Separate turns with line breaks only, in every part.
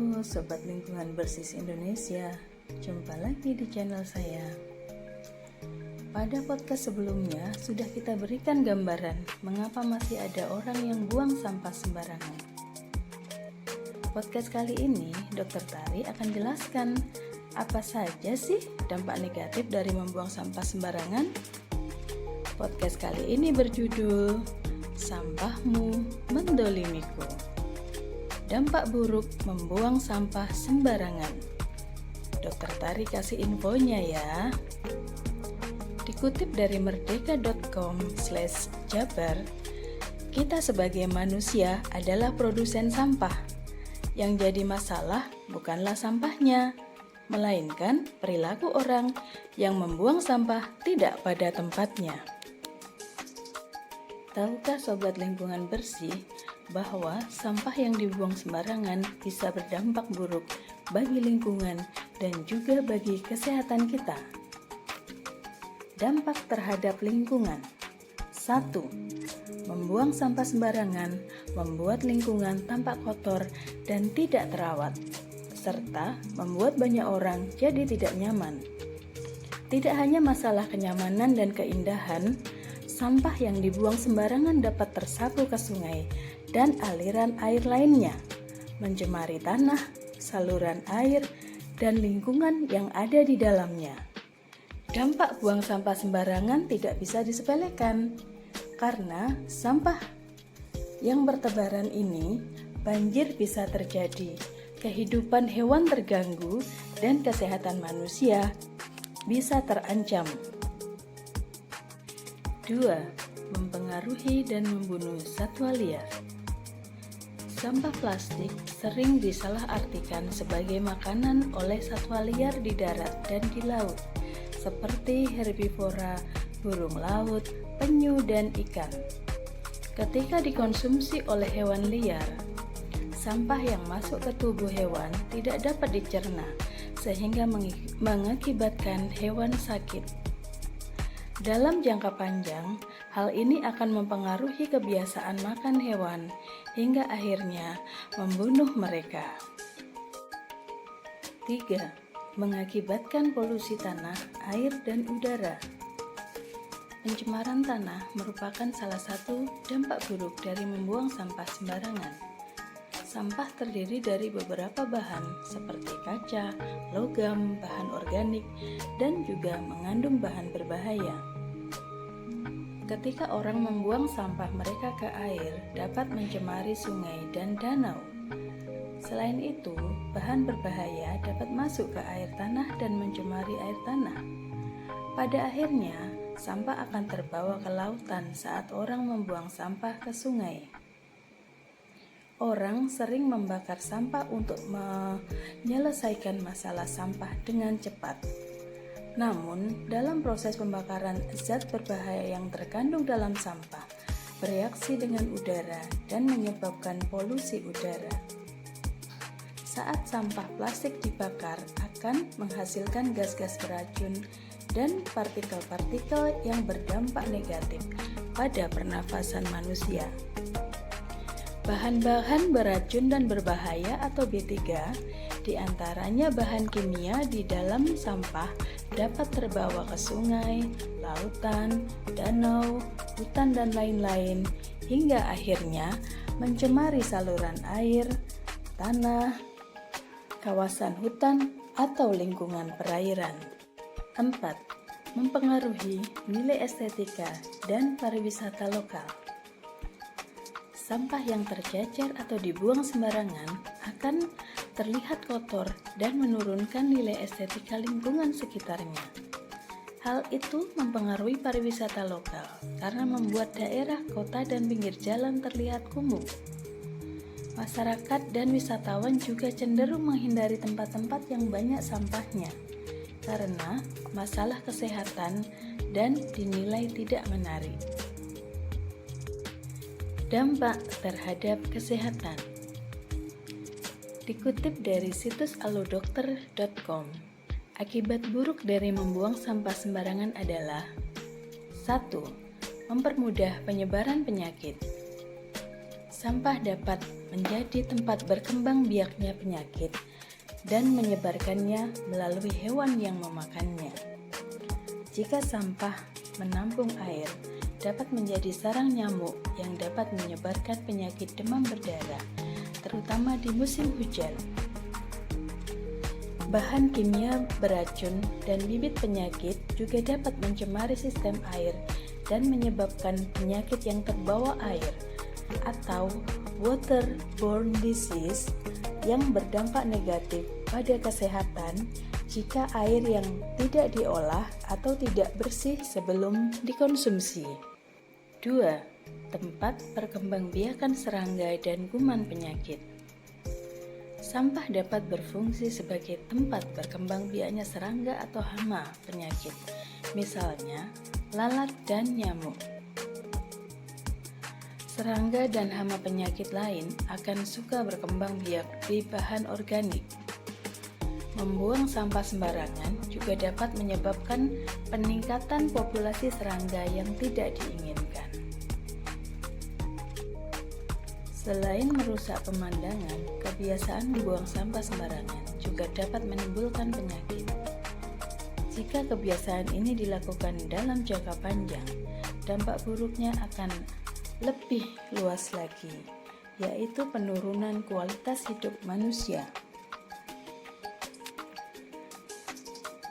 Halo Sobat Lingkungan Bersih Indonesia, jumpa lagi di channel saya. Pada podcast sebelumnya sudah kita berikan gambaran mengapa masih ada orang yang buang sampah sembarangan. Podcast kali ini Dr. Tari akan jelaskan apa saja sih dampak negatif dari membuang sampah sembarangan. Podcast kali ini berjudul Sampahmu Mendolimiku. Dampak buruk membuang sampah sembarangan. Dr. Tari kasih infonya ya. Dikutip dari merdeka.com/Jabar, kita sebagai manusia adalah produsen sampah. Yang jadi masalah bukanlah sampahnya, melainkan perilaku orang yang membuang sampah tidak pada tempatnya. Tahukah Sobat Lingkungan Bersih bahwa sampah yang dibuang sembarangan bisa berdampak buruk bagi lingkungan dan juga bagi kesehatan kita? Dampak terhadap lingkungan. 1. Membuang sampah sembarangan membuat lingkungan tampak kotor dan tidak terawat, serta membuat banyak orang jadi tidak nyaman. Tidak hanya masalah kenyamanan dan keindahan, sampah yang dibuang sembarangan dapat tersapu ke sungai dan aliran air lainnya, mencemari tanah, saluran air, dan lingkungan yang ada di dalamnya. Dampak buang sampah sembarangan tidak bisa disepelekan, karena sampah yang bertebaran ini, banjir bisa terjadi, kehidupan hewan terganggu, dan kesehatan manusia bisa terancam. 2. Mempengaruhi dan membunuh satwa liar. Sampah plastik sering disalahartikan sebagai makanan oleh satwa liar di darat dan di laut, seperti herbivora, burung laut, penyu, dan ikan. Ketika dikonsumsi oleh hewan liar, sampah yang masuk ke tubuh hewan tidak dapat dicerna, sehingga mengakibatkan hewan sakit. Dalam jangka panjang, hal ini akan mempengaruhi kebiasaan makan hewan hingga akhirnya membunuh mereka. 3. Mengakibatkan polusi tanah, air, dan udara. Pencemaran tanah merupakan salah satu dampak buruk dari membuang sampah sembarangan. Sampah terdiri dari beberapa bahan seperti kaca, logam, bahan organik, dan juga mengandung bahan berbahaya. Ketika orang membuang sampah mereka ke air, dapat mencemari sungai dan danau. Selain itu, bahan berbahaya dapat masuk ke air tanah dan mencemari air tanah. Pada akhirnya, sampah akan terbawa ke lautan saat orang membuang sampah ke sungai. Orang sering membakar sampah untuk menyelesaikan masalah sampah dengan cepat. Namun, dalam proses pembakaran, zat berbahaya yang terkandung dalam sampah bereaksi dengan udara dan menyebabkan polusi udara. Saat sampah plastik dibakar, akan menghasilkan gas-gas beracun dan partikel-partikel yang berdampak negatif pada pernafasan manusia. Bahan-bahan beracun dan berbahaya atau B3, diantaranya bahan kimia di dalam sampah dapat terbawa ke sungai, lautan, danau, hutan, dan lain-lain, hingga akhirnya mencemari saluran air, tanah, kawasan hutan, atau lingkungan perairan. 4. Mempengaruhi nilai estetika dan pariwisata lokal. Sampah yang tercecer atau dibuang sembarangan akan terlihat kotor dan menurunkan nilai estetika lingkungan sekitarnya. Hal itu mempengaruhi pariwisata lokal karena membuat daerah, kota, dan pinggir jalan terlihat kumuh. Masyarakat dan wisatawan juga cenderung menghindari tempat-tempat yang banyak sampahnya karena masalah kesehatan dan dinilai tidak menarik. Dampak terhadap kesehatan. Dikutip dari situs alodokter.com, akibat buruk dari membuang sampah sembarangan adalah 1. Mempermudah penyebaran penyakit. Sampah dapat menjadi tempat berkembang biaknya penyakit dan menyebarkannya melalui hewan yang memakannya. Jika sampah menampung air, dapat menjadi sarang nyamuk yang dapat menyebarkan penyakit demam berdarah, terutama di musim hujan. Bahan kimia beracun dan bibit penyakit juga dapat mencemari sistem air dan menyebabkan penyakit yang terbawa air atau waterborne disease yang berdampak negatif pada kesehatan jika air yang tidak diolah atau tidak bersih sebelum dikonsumsi. 2. Tempat perkembangbiakan serangga dan kuman penyakit. Sampah dapat berfungsi sebagai tempat berkembangbiaknya serangga atau hama penyakit, misalnya lalat dan nyamuk. Serangga dan hama penyakit lain akan suka berkembang biak di bahan organik. Membuang sampah sembarangan juga dapat menyebabkan peningkatan populasi serangga yang tidak diinginkan. Selain merusak pemandangan, kebiasaan membuang sampah sembarangan juga dapat menimbulkan penyakit. Jika kebiasaan ini dilakukan dalam jangka panjang, dampak buruknya akan lebih luas lagi, yaitu penurunan kualitas hidup manusia.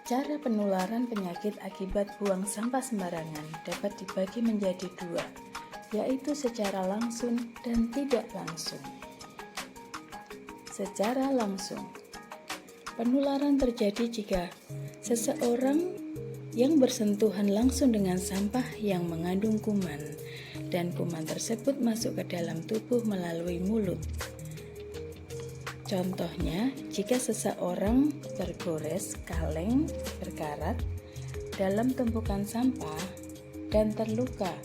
Cara penularan penyakit akibat buang sampah sembarangan dapat dibagi menjadi 2, yaitu secara langsung dan tidak langsung. Secara langsung, penularan terjadi jika seseorang yang bersentuhan langsung dengan sampah yang mengandung kuman dan kuman tersebut masuk ke dalam tubuh melalui mulut. Contohnya, jika seseorang tergores kaleng berkarat dalam tumpukan sampah dan terluka,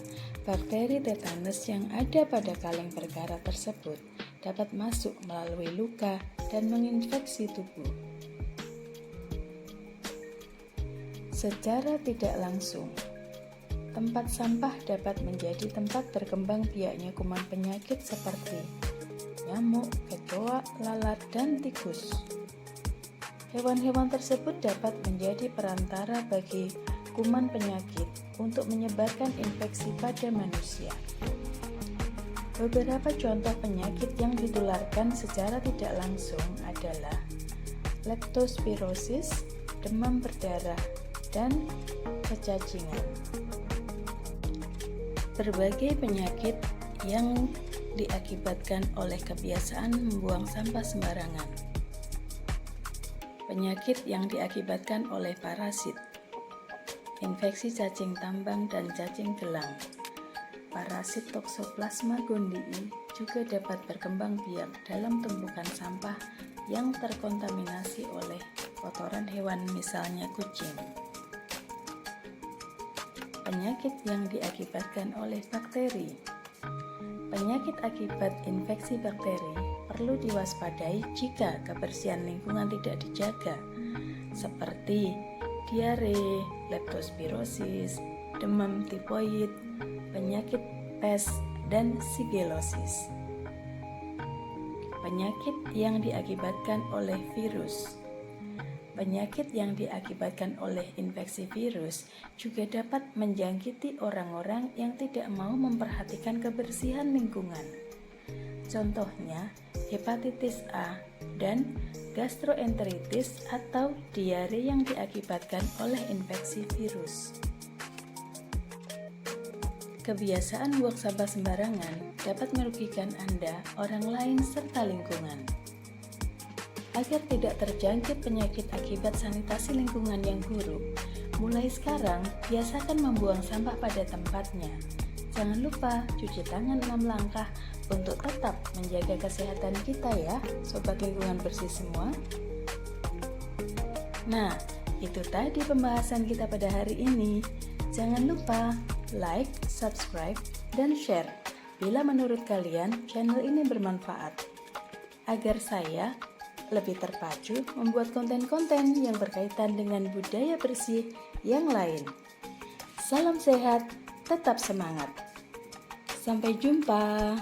bakteri tetanus yang ada pada kaleng berkarat tersebut dapat masuk melalui luka dan menginfeksi tubuh. Secara tidak langsung, tempat sampah dapat menjadi tempat berkembang biaknya kuman penyakit seperti nyamuk, kecoa, lalat, dan tikus. Hewan-hewan tersebut dapat menjadi perantara bagi kuman penyakit untuk menyebarkan infeksi pada manusia. Beberapa contoh penyakit yang ditularkan secara tidak langsung adalah leptospirosis, demam berdarah, dan kecacingan. Berbagai penyakit yang diakibatkan oleh kebiasaan membuang sampah sembarangan. Penyakit yang diakibatkan oleh parasit, infeksi cacing tambang dan cacing gelang. Parasit Toxoplasma gondii juga dapat berkembang biak dalam tumpukan sampah yang terkontaminasi oleh kotoran hewan, misalnya kucing. Penyakit yang diakibatkan oleh bakteri. Penyakit akibat infeksi bakteri perlu diwaspadai jika kebersihan lingkungan tidak dijaga, seperti diare, leptospirosis, demam tifoid, penyakit pes, dan sigelosis. Penyakit yang diakibatkan oleh virus. Penyakit yang diakibatkan oleh infeksi virus juga dapat menjangkiti orang-orang yang tidak mau memperhatikan kebersihan lingkungan. Contohnya, hepatitis A dan gastroenteritis atau diare yang diakibatkan oleh infeksi virus. Kebiasaan buang sampah sembarangan dapat merugikan Anda, orang lain, serta lingkungan. Agar tidak terjangkit penyakit akibat sanitasi lingkungan yang buruk, mulai sekarang biasakan membuang sampah pada tempatnya. Jangan lupa cuci tangan 6 langkah untuk tetap menjaga kesehatan kita ya, sobat lingkungan bersih semua. Nah, itu tadi pembahasan kita pada hari ini. Jangan lupa like, subscribe, dan share bila menurut kalian channel ini bermanfaat, agar saya lebih terpacu membuat konten-konten yang berkaitan dengan budaya bersih yang lain. Salam sehat, tetap semangat. Sampai jumpa.